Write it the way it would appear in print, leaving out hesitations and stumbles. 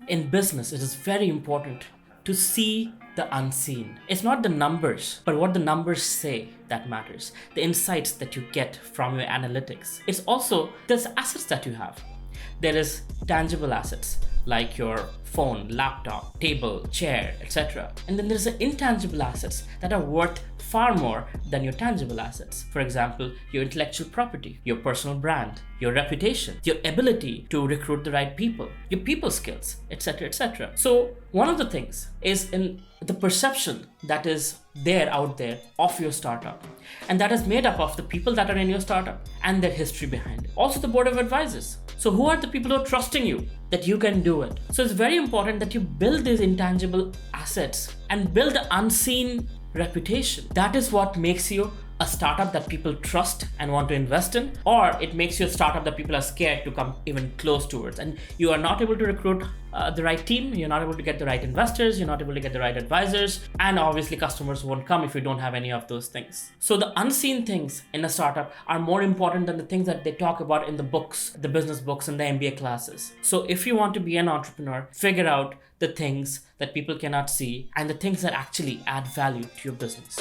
In business, it is very important to see the unseen. It's not the numbers, but what the numbers say that matters. The insights that you get from your analytics. It's also the assets that you have. There is tangible assets like your phone, laptop, table, chair, etc. And then there's the intangible assets that are worth far more than your tangible assets. For example, your intellectual property, your personal brand, your reputation, your ability to recruit the right people, your people skills, etc., etc. So one of the things is in the perception that is out there of your startup, and that is made up of the people that are in your startup and their history behind it. Also the board of advisors. So who are the people who are trusting you that you can do it? So it's very important that you build these intangible assets and build the unseen reputation. That is what makes you a startup that people trust and want to invest in, or it makes you a startup that people are scared to come even close towards. And you are not able to recruit the right team, you're not able to get the right investors, you're not able to get the right advisors, and obviously customers won't come if you don't have any of those things. So the unseen things in a startup are more important than the things that they talk about in the books, the business books and the MBA classes. So if you want to be an entrepreneur, figure out the things that people cannot see and the things that actually add value to your business.